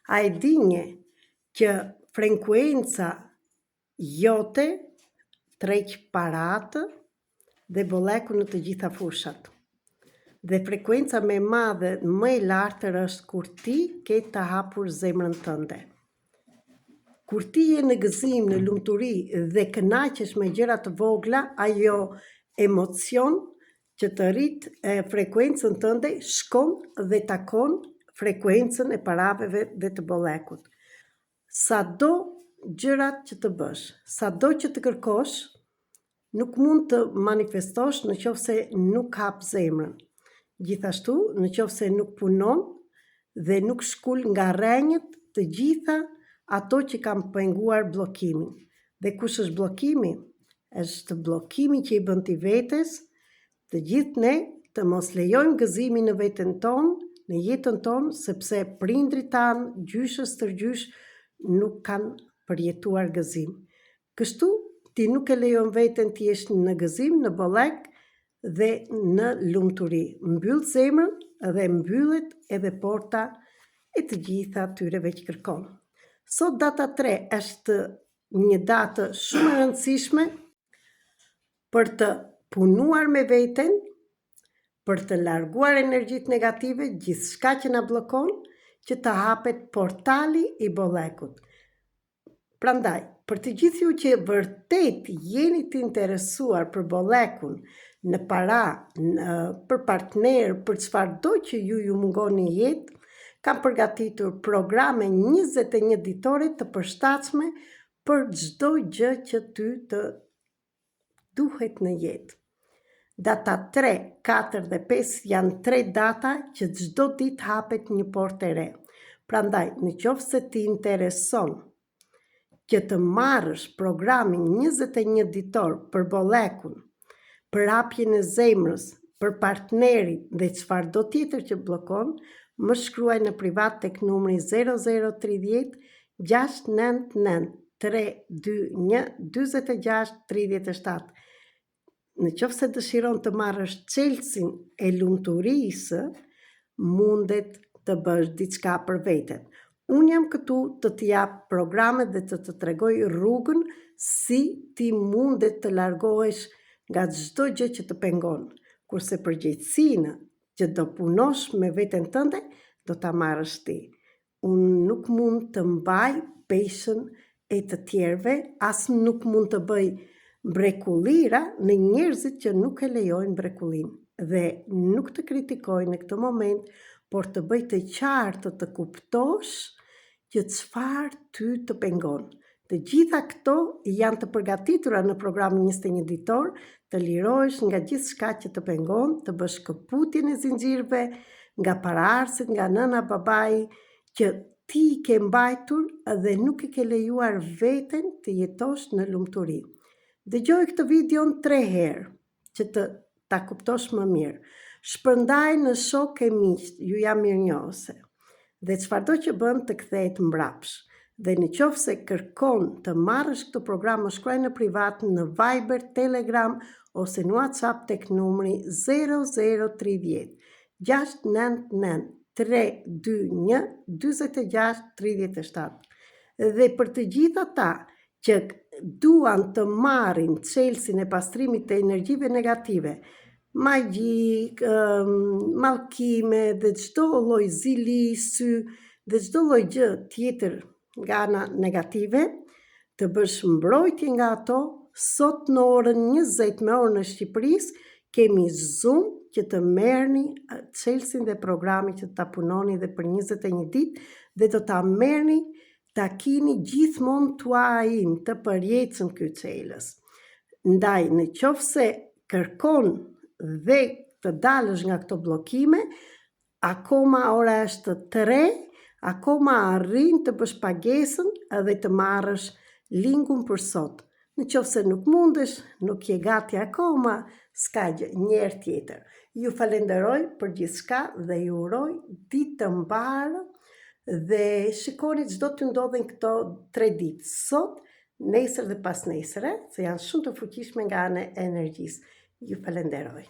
A e dini që frekuenca jote treq paratë dhe bollekun në të gjitha fushat. Dhe frekuenca më e madhe, më e lartër është kur ti ke të hapur zemrën tënde. Kur ti je në gëzim, në lumturi dhe kënaqesh me gjëra të vogla, ajo emocion që të rrit frekuencën tënde shkon dhe takon frekuencën e paraveve dhe të bollekut. Sado gjërat që të bësh, sado që të kërkosh, nuk mund të manifestosh në qoftë se nuk hap zemrën. Gjithashtu, në qoftë se nuk punon dhe nuk shkul nga rrenjët të gjitha ato që kam penguar bllokimin. Dhe kush është bllokimi? Është bllokimi që i bën ti vetes, të gjithë ne të mos lejojmë gëzimin në veten tonë, në jetën tonë, sepse prindrit tanë, gjyshës tërgjysh, nuk kanë përjetuar gëzim. Kështu, ti nuk e lejon veten ti jesh në gëzim, në bollek dhe në lumturi. Mbyll zemrën dhe mbyllet edhe porta e të gjitha tyreve që kërkon. Sot data 3 është një datë shumë e rëndësishme për të punuar me veten, për të larguar energjitë negative, gjithçka që na bllokon, që të hapet portali i bollekut. Prandaj, për të gjithë ju që vërtet jeni të interesuar për bollekun, në para, për partner, për çfarëdo që ju mungon në jetë, kam përgatitur programe 21 ditore të përshtatshme për çdo gjë që ty të duhet në jetë. Data 3, 4 dhe 5 janë 3 data që çdo ditë hapet një portë e re. Prandaj, në qoftë se ti intereson që të marrësh programin 21 ditor për bollekun, për hapjen e zemrës, për partnerin dhe çfarëdo tjetër që bllokon, më shkruaj në privat tek numri 0030 699 321 46 37. Në qoftë se dëshiron të marrësh çelësin e lumturisë, mundet të bësh diçka për veten. Unë jam këtu të të jap programe dhe të tregoj rrugën si ti mundet të largohesh nga çdo gjë që të pengon, kurse përgjegjësinë që do punosh me veten tënde, do ta marrësh ti. Unë nuk mund të mbaj peshën e të tjerëve, as nuk mund të bëj mrekullira në njerëzit që nuk e lejojnë mrekullinë dhe nuk të kritikoj në këtë moment, por të bëj të qartë të kuptosh që çfarë ty të pengon. Të gjitha këto janë të përgatitura në programin 21 ditor, të lirohesh nga gjithçka që të pengon, të bësh këputjen e zinxhirëve, nga paraardhësit, nga nëna, babai, që ti ke mbajtur dhe nuk e ke lejuar veten të jetosh në lumturi. Dëgjoj këtë videon 3 herë, që ta kuptosh më mirë. Shpërndaj në shok e miq, ju jam mirënjohëse. Dhe çfarëdo që bën të kthehet mbrapsh. Dhe në qoftë se kërkon të marrësh këtë program, më shkruaj në privat, në Viber, Telegram ose në WhatsApp tek numri 0030 699 321 46 37. Dhe për të gjithë ata që duan të marrin çelësin e pastrimit të energjive negative, magji, mallkime dhe çdo lloj zili, sy dhe çdo lloj gjë tjetër nga ana negative, të bësh mbrojtje nga ato, sot në orën 20 me orën e Shqipërisë, kemi Zoom që të merrni çelësin dhe programin që ta punoni dhe për 21 ditë dhe do ta merrni ta kini gjithmonë tuajin të përjetshëm ky çelës. Ndaj, në qoftë se kërkon dhe të dalësh nga këto bllokime, akoma ora është 3, akoma arrin të bësh pagesën dhe të marrësh linkun për sot. Në qoftë se nuk mundesh, nuk je gati akoma, s'ka gjë, një herë tjetër. Ju falenderoj për gjithçka dhe ju uroj ditë të mbarë dhe shikoni çdo të ndodhen këto 3 ditë, sot, nesër dhe pas nesër, se janë shumë të fuqishme nga ana e energjisë. Ju falenderoj.